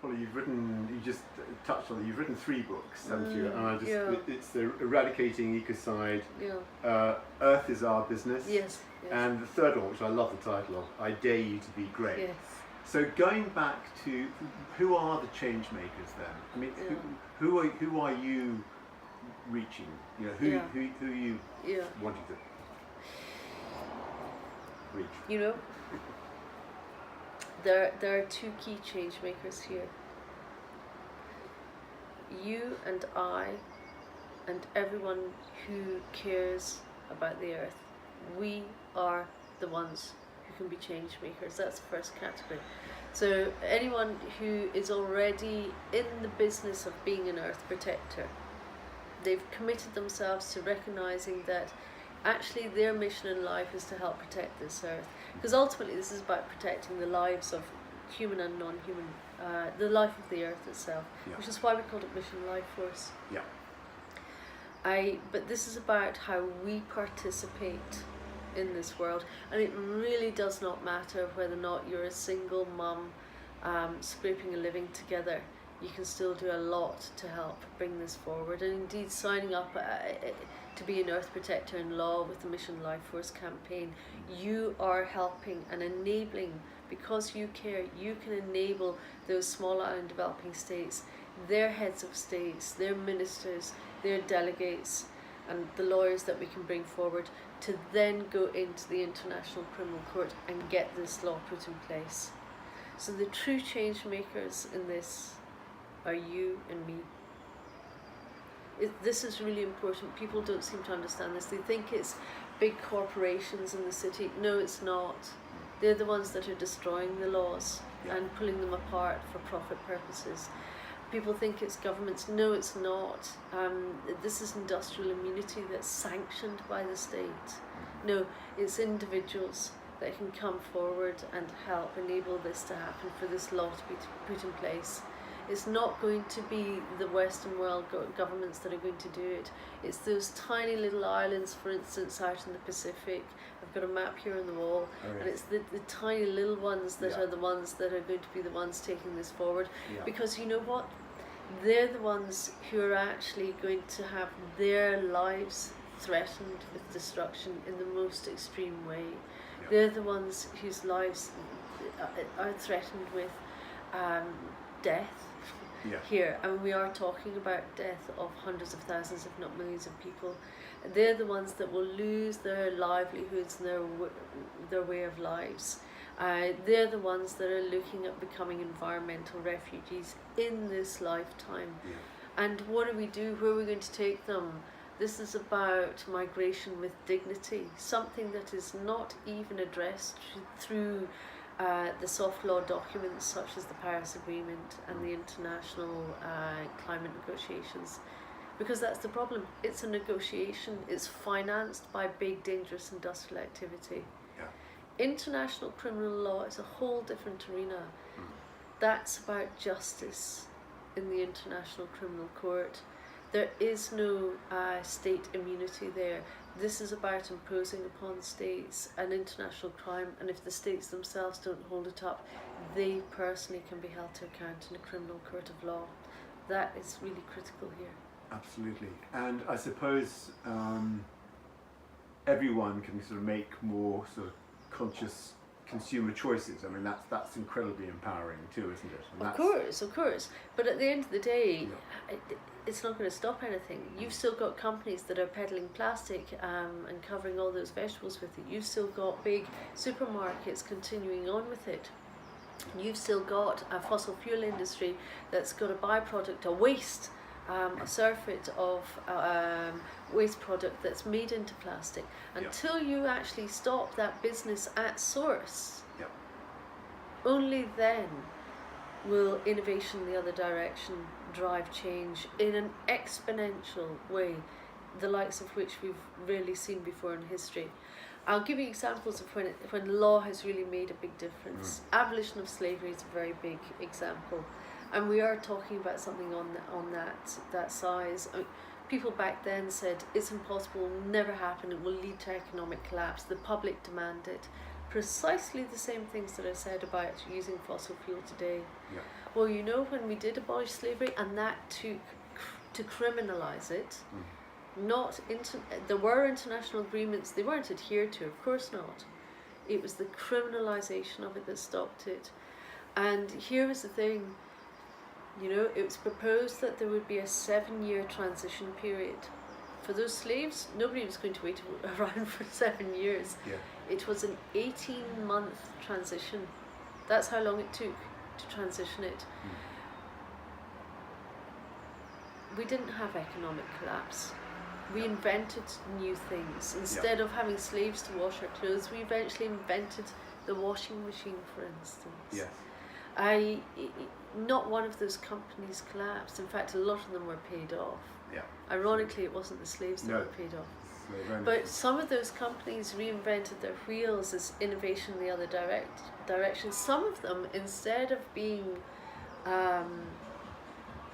Well, you just touched on it, you've written 3 books, haven't you? And it's the Eradicating Ecocide, Earth is Our Business, yes. And the third one, which I love the title of, I Dare You to Be Great. Yes. So going back to, who are the change makers then? I mean, who are you reaching? You know, who are you wanting to reach? You know, there are 2 key change makers here. You and I and everyone who cares about the earth, we are the ones who can be change makers. That's the first category. So anyone who is already in the business of being an earth protector, they've committed themselves to recognizing that actually their mission in life is to help protect this earth, because ultimately this is about protecting the lives of human and non-human, the life of the earth itself, which is why we called it Mission Life Force. But this is about how we participate in this world, and it really does not matter whether or not you're a single mum scraping a living together. You can still do a lot to help bring this forward, and indeed signing up to be an earth protector in law with the Mission Life Force campaign, you are helping and enabling. Because you care, you can enable those small island developing states, their heads of states, their ministers, their delegates, and the lawyers that we can bring forward to then go into the International Criminal Court and get this law put in place. So the true change makers in this are you and me. This is really important. People don't seem to understand this. They think it's big corporations in the city. No, it's not. They're the ones that are destroying the laws and pulling them apart for profit purposes. People think it's governments. No, it's not. This is industrial immunity that's sanctioned by the state. No, it's individuals that can come forward and help enable this to happen, for this law to be put in place. It's not going to be the Western world governments that are going to do it. It's those tiny little islands, for instance, out in the Pacific. I've got a map here on the wall, and it's the tiny little ones that are the ones that are going to be the ones taking this forward. Because you know what? They're the ones who are actually going to have their lives threatened with destruction in the most extreme way. They're the ones whose lives are threatened with death. Here, and we are talking about death of hundreds of thousands, if not millions of people. They're the ones that will lose their livelihoods and their way of lives. They're the ones that are looking at becoming environmental refugees in this lifetime. And what do we do? Where are we going to take them? This is about migration with dignity, something that is not even addressed through the soft law documents such as the Paris Agreement and the international climate negotiations, because that's the problem. It's a negotiation. It's financed by big, dangerous industrial activity. International criminal law is a whole different arena. That's about justice in the International Criminal Court. There is no state immunity there. This is about imposing upon states an international crime, and if the states themselves don't hold it up, they personally can be held to account in a criminal court of law. That is really critical here. Absolutely. And I suppose everyone can sort of make more sort of conscious consumer choices. I mean, that's incredibly empowering too, isn't it? And of course. But at the end of the day, it's not going to stop anything. You've still got companies that are peddling plastic and covering all those vegetables with it. You've still got big supermarkets continuing on with it. You've still got a fossil fuel industry that's got a byproduct, a waste, a surfeit of waste product that's made into plastic. Until you actually stop that business at source, only then will innovation in the other direction drive change in an exponential way, the likes of which we've rarely seen before in history. I'll give you examples of when law has really made a big difference. Abolition of slavery is a very big example, and we are talking about something on that size. I mean, people back then said it's impossible, will never happen, it will lead to economic collapse. The public demand it. precisely the same things that I said about using fossil fuel today. Yeah. Well, you know, when we did abolish slavery, and that took to criminalise it, there were international agreements, they weren't adhered to, of course not. It was the criminalisation of it that stopped it. And here was the thing, you know, it was proposed that there would be a 7-year transition period. For those slaves, nobody was going to wait around for 7 years. Yeah. It was an 18-month transition. That's how long it took to transition it. We didn't have economic collapse. We invented new things. Instead of having slaves to wash our clothes, we eventually invented the washing machine, for instance. Yes. Not one of those companies collapsed. In fact, a lot of them were paid off. Yeah. Ironically, it wasn't the slaves that were paid off. But some of those companies reinvented their wheels as innovation in the other direction. Some of them, instead of being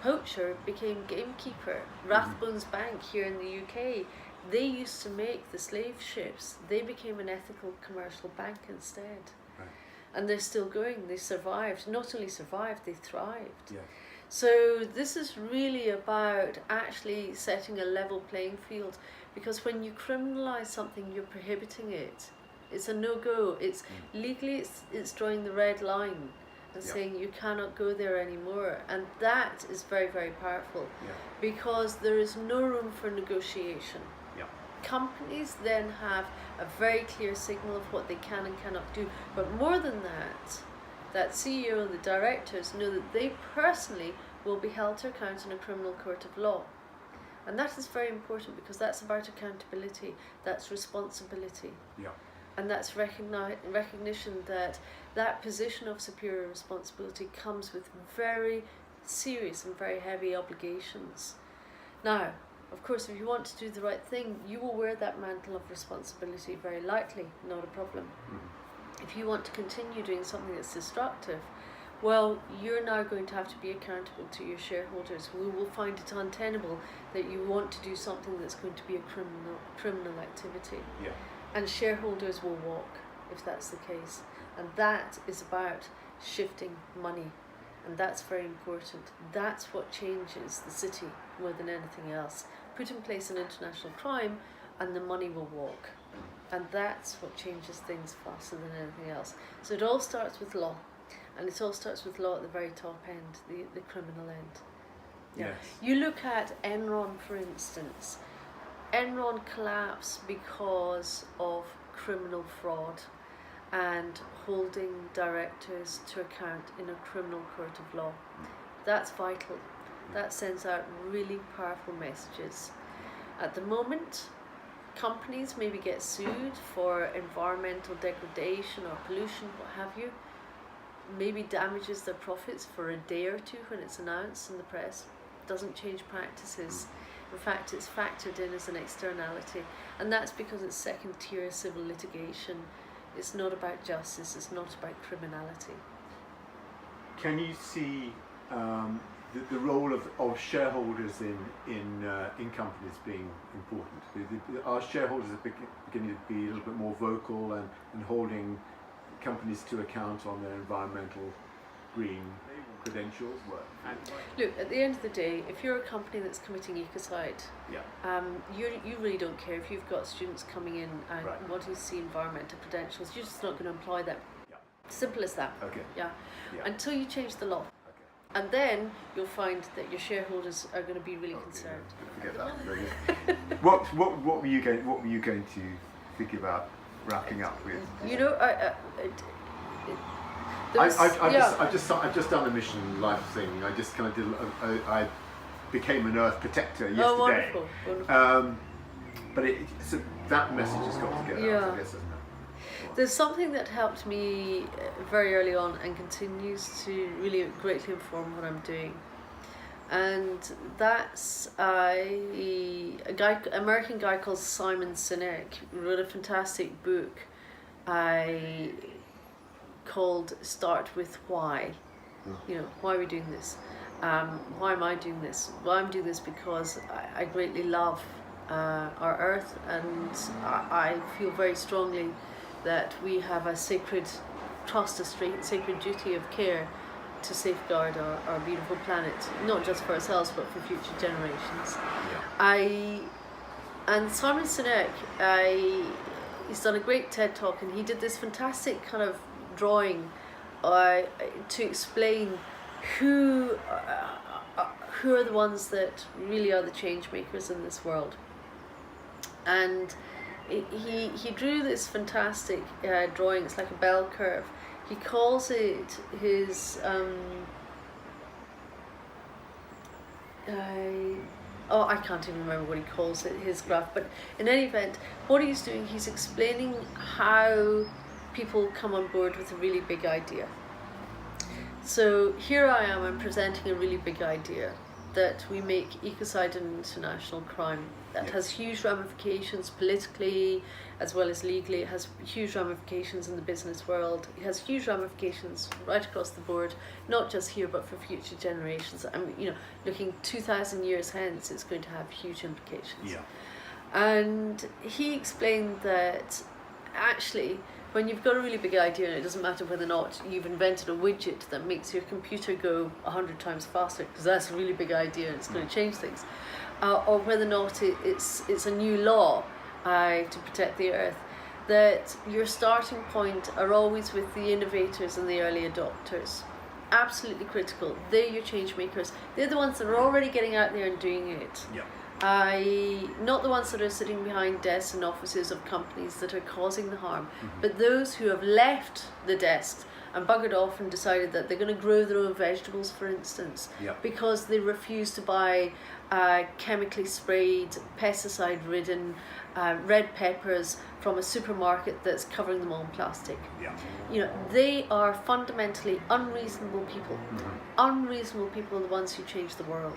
poacher, became gamekeeper. Rathbones Bank here in the UK, they used to make the slave ships. They became an ethical commercial bank instead. Right. And they're still going. They survived. Not only survived, they thrived. Yeah. So this is really about actually setting a level playing field, because when you criminalise something, you're prohibiting it. It's a no-go. It's legally, it's drawing the red line and saying you cannot go there anymore. And that is very, very powerful, because there is no room for negotiation. Companies then have a very clear signal of what they can and cannot do. But more than that CEO and the directors know that they personally will be held to account in a criminal court of law. And that is very important, because that's about accountability, that's responsibility. And that's recognition that that position of superior responsibility comes with very serious and very heavy obligations. Now, of course, if you want to do the right thing, you will wear that mantle of responsibility very lightly, not a problem. If you want to continue doing something that's destructive, well, you're now going to have to be accountable to your shareholders, who will find it untenable that you want to do something that's going to be a criminal activity. And shareholders will walk if that's the case. And that is about shifting money. And that's very important. That's what changes the city more than anything else. Put in place an international crime and the money will walk. And that's what changes things faster than anything else. So it all starts with law. And it all starts with law at the very top end, the criminal end. Yes. You look at Enron, for instance. Enron collapsed because of criminal fraud and holding directors to account in a criminal court of law. That's vital. That sends out really powerful messages. At the moment, companies maybe get sued for environmental degradation or pollution, what have you. Maybe damages their profits for a day or two when it's announced in the press. Doesn't change practices. In fact, it's factored in as an externality, and that's because it's second-tier civil litigation. It's not about justice, it's not about criminality. Can you see the role of shareholders in companies being important? Our shareholders are beginning to be a little bit more vocal and holding companies to account on their environmental green credentials. Look, at the end of the day, if you're a company that's committing ECOCIDE, you really don't care if you've got students coming in and wanting to see environmental credentials. You're just not going to employ them. Simple as that. Until you change the law. And then you'll find that your shareholders are going to be really concerned. Forget that. What were you going to think about wrapping up with? You know, I've just done a mission life thing. I just kind of did. I became an Earth protector yesterday. Oh, wonderful. But so that message has got to get out, I guess, hasn't it? There's something that helped me very early on and continues to really greatly inform what I'm doing. And that's American guy called Simon Sinek wrote a fantastic book called Start With Why. You know, why are we doing this? Why am I doing this? Well, I'm doing this because I greatly love our Earth, and I feel very strongly that we have a sacred trust, a sacred duty of care to safeguard our beautiful planet, not just for ourselves but for future generations. And Simon Sinek, he's done a great TED talk, and he did this fantastic kind of drawing to explain who are the ones that really are the change makers in this world. And he drew this fantastic drawing. It's like a bell curve. He calls it his I can't even remember what he calls it, his graph, but in any event, what he's doing, he's explaining how people come on board with a really big idea. So here I am, I'm presenting a really big idea that we make ecocide an international crime. That has huge ramifications politically as well as legally. It has huge ramifications in the business world. It has huge ramifications right across the board, not just here but for future generations. I mean, looking 2,000 years hence, it's going to have huge implications. Yeah. And he explained that actually, when you've got a really big idea, and it doesn't matter whether or not you've invented a widget that makes your computer go 100 times faster, because that's a really big idea and it's going to change things, or whether or not it's a new law to protect the earth, that your starting point are always with the innovators and the early adopters. Absolutely critical. They're your change makers. They're the ones that are already getting out there and doing it. Yeah. Not the ones that are sitting behind desks and offices of companies that are causing the harm, but those who have left the desks and buggered off and decided that they're going to grow their own vegetables, for instance, because they refuse to buy chemically sprayed, pesticide-ridden red peppers from a supermarket that's covering them all in plastic. They are fundamentally unreasonable people. Unreasonable people are the ones who change the world.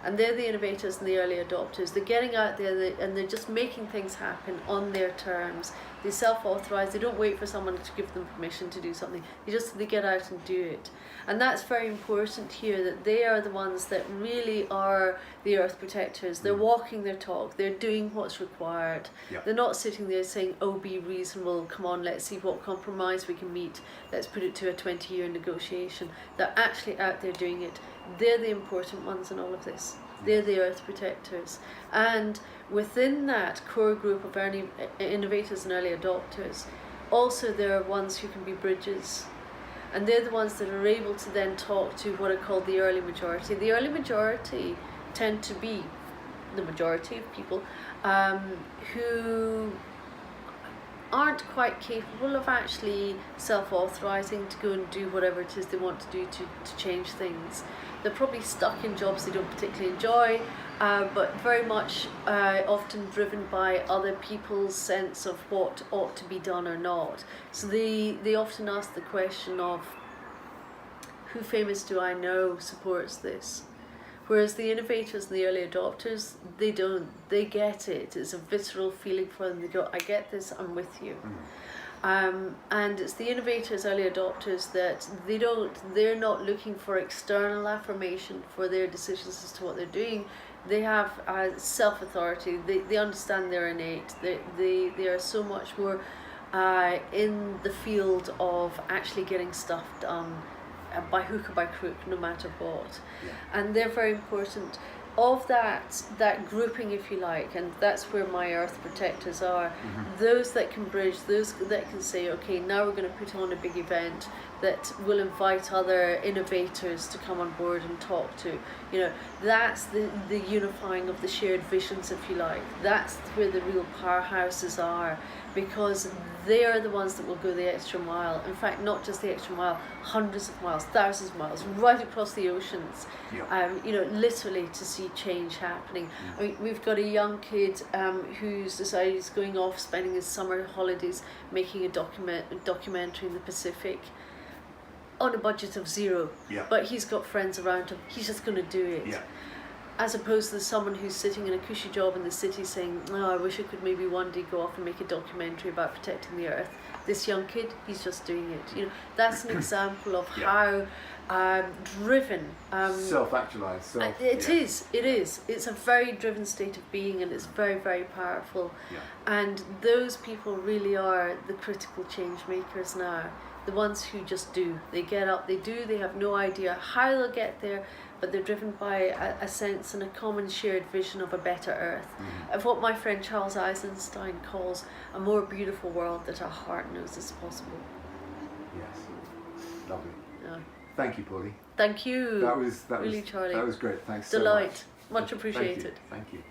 And they're the innovators and the early adopters. They're getting out there and they're just making things happen on their terms. They self-authorize. They don't wait for someone to give them permission to do something. They get out and do it. And that's very important here, that they are the ones that really are the earth protectors. They're walking their talk. They're doing what's required. They're not sitting there saying, oh, be reasonable. Come on, let's see what compromise we can meet. Let's put it to a 20-year negotiation. They're actually out there doing it. They're the important ones in all of this. They're the earth protectors. And within that core group of early innovators and early adopters, also there are ones who can be bridges. And they're the ones that are able to then talk to what are called the early majority. The early majority tend to be the majority of people who aren't quite capable of actually self-authorizing to go and do whatever it is they want to do to change things. They're probably stuck in jobs they don't particularly enjoy, but very much often driven by other people's sense of what ought to be done or not. So they often ask the question of, who famous do I know supports this? Whereas the innovators and the early adopters, they don't. They get it. It's a visceral feeling for them. They go, I get this, I'm with you. And it's the innovators, early adopters, that they're not looking for external affirmation for their decisions as to what they're doing. They have self-authority. They understand they're innate. They are so much more in the field of actually getting stuff done by hook or by crook, no matter what. And they're very important. Of that grouping, if you like, and that's where my earth protectors are, those that can bridge, those that can say, okay, now we're going to put on a big event that will invite other innovators to come on board and talk to. That's the unifying of the shared visions, if you like. That's where the real powerhouses are, because they are the ones that will go the extra mile. In fact, not just the extra mile, hundreds of miles, thousands of miles, right across the oceans, literally to see change happening. I mean, we've got a young kid who's decided he's going off, spending his summer holidays making a documentary in the Pacific on a budget of zero. But he's got friends around him. He's just going to do it. as opposed to someone who's sitting in a cushy job in the city saying, oh, I wish I could maybe one day go off and make a documentary about protecting the earth. This young kid, he's just doing it. You know, that's an example of how driven. Self-actualized. It is. It's a very driven state of being, and it's very, very powerful. Yeah. And those people really are the critical change makers now. The ones who just do. They get up, they do, they have no idea how they'll get there, but they're driven by a sense and a common shared vision of a better earth, of what my friend Charles Eisenstein calls a more beautiful world that our heart knows is possible. Yes, lovely. Yeah. Thank you, Paulie. Thank you. That was really, Charlie. That was great. Thanks Delight. so much. Much appreciated. Thank you.